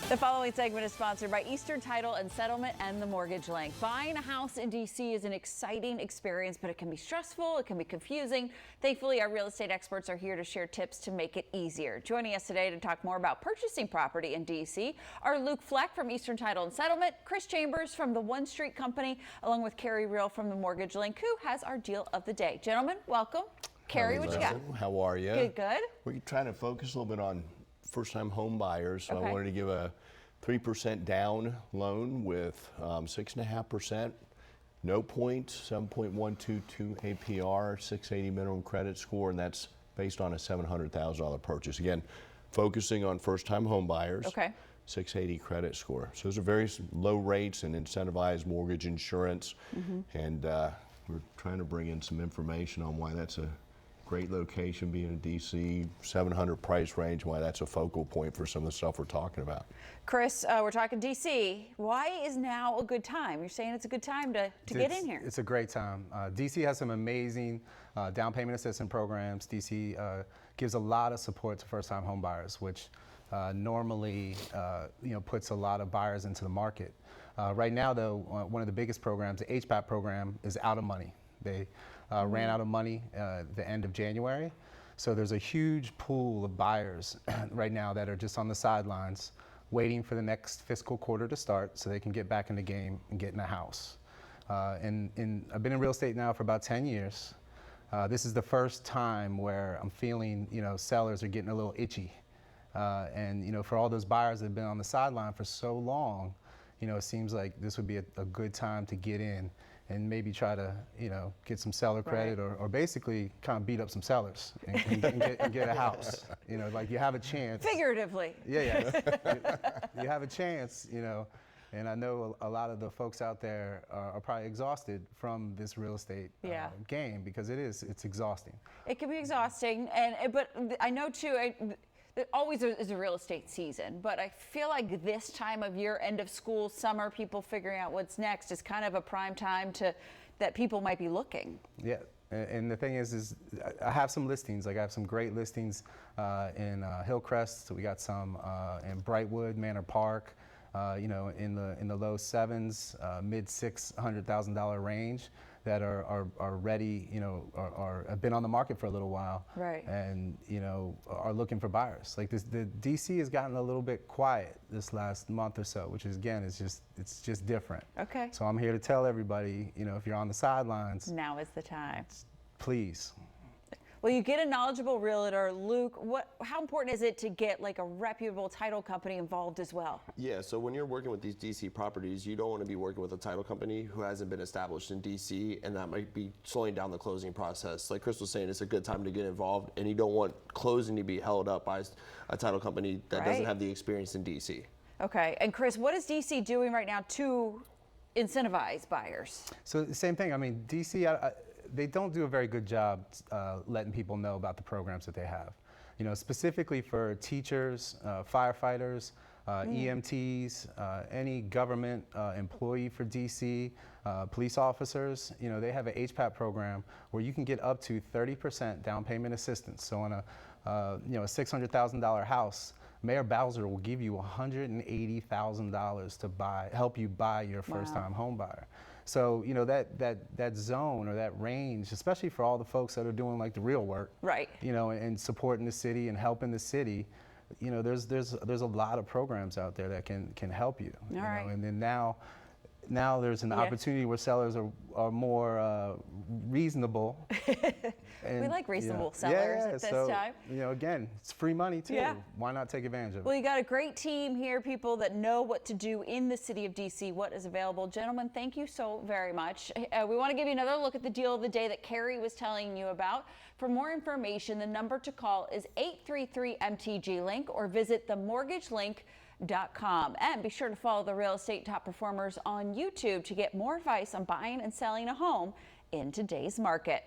The following segment is sponsored by Eastern Title and Settlement and the Mortgage Link. Buying a house in D.C. is an exciting experience, but it can be stressful, it can be confusing. Thankfully, our real estate experts are here to share tips to make it easier. Joining us today to talk more about purchasing property in D.C. are Luke Fleck from Eastern Title and Settlement, Chris Chambers from the One Street Company, along with Carrie Real from the Mortgage Link, who has our deal of the day. Gentlemen, welcome. Carrie, what you got? How are you? Good, good. We're trying to focus a little bit on first-time home buyers, so Okay. I wanted to give a 3% down loan with 6.5%, no points, 7.122 APR, 680 minimum credit score, and that's based on a $700,000 purchase. Again, focusing on first-time home buyers. Okay. 680 credit score. So those are very low rates and incentivized mortgage insurance, and we're trying to bring in some information on why that's a great location, being in DC, 700 price range, why that's a focal point for some of the stuff we're talking about. Chris, we're talking DC. Why is now a good time? You're saying it's a good time to get in here. It's a great time. DC has some amazing down payment assistance programs. DC gives a lot of support to first-time home buyers, which normally puts a lot of buyers into the market. Right now, though, one of the biggest programs, the HPAP program, is out of money. They ran out of money the end of January. So there's a huge pool of buyers right now that are just on the sidelines waiting for the next fiscal quarter to start so they can get back in the game and get in a house. And I've been in real estate now for about 10 years. This is the first time where I'm feeling, sellers are getting a little itchy. And for all those buyers that have been on the sideline for so long, it seems like this would be a good time to get in and maybe try to, get some seller credit, or basically kind of beat up some sellers and get a house. Like you have a chance. Figuratively. Yeah. You have a chance, and I know a lot of the folks out there are probably exhausted from this real estate game, because it's exhausting. It can be exhausting, but I know too, there always is a real estate season, but I feel like this time of year, end of school, summer, people figuring out what's next, is kind of a prime time that people might be looking. Yeah, and the thing is I have some listings. Like I have some great listings in Hillcrest. So we got some in Brightwood, Manor Park, in the low sevens, mid $600,000 range, that are ready, have been on the market for a little while, right? And are looking for buyers. Like the DC has gotten a little bit quiet this last month or so, which is, again, it's just different. Okay. So I'm here to tell everybody, if you're on the sidelines, now is the time. Please. Well, you get a knowledgeable realtor. Luke, how important is it to get like a reputable title company involved as well? Yeah, so when you're working with these DC properties, you don't want to be working with a title company who hasn't been established in DC, and that might be slowing down the closing process. Like Chris was saying, it's a good time to get involved, and you don't want closing to be held up by a title company that doesn't have the experience in DC. Okay, and Chris, what is DC doing right now to incentivize buyers? So the same thing. I mean, DC, they don't do a very good job letting people know about the programs that they have. Specifically for teachers, firefighters, EMTs, any government employee for DC, police officers, they have an HPAP program where you can get up to 30% down payment assistance. So on a $600,000 house, Mayor Bowser will give you $180,000 to help you buy your first-time home buyer. So that zone or that range, especially for all the folks that are doing like the real work, right? And supporting the city and helping the city, there's a lot of programs out there that can help you. All right. And then now there's an opportunity where sellers are more reasonable. And, we like reasonable sellers at this time. Again, it's free money too. Yeah. Why not take advantage of it? Well, you got a great team here, people that know what to do in the city of DC, what is available. Gentlemen, thank you so very much. We want to give you another look at the deal of the day that Carrie was telling you about. For more information, the number to call is 833-MTG-LINK or visit themortgagelink.com. And be sure to follow the Real Estate Top Performers on YouTube to get more advice on buying and selling a home in today's market.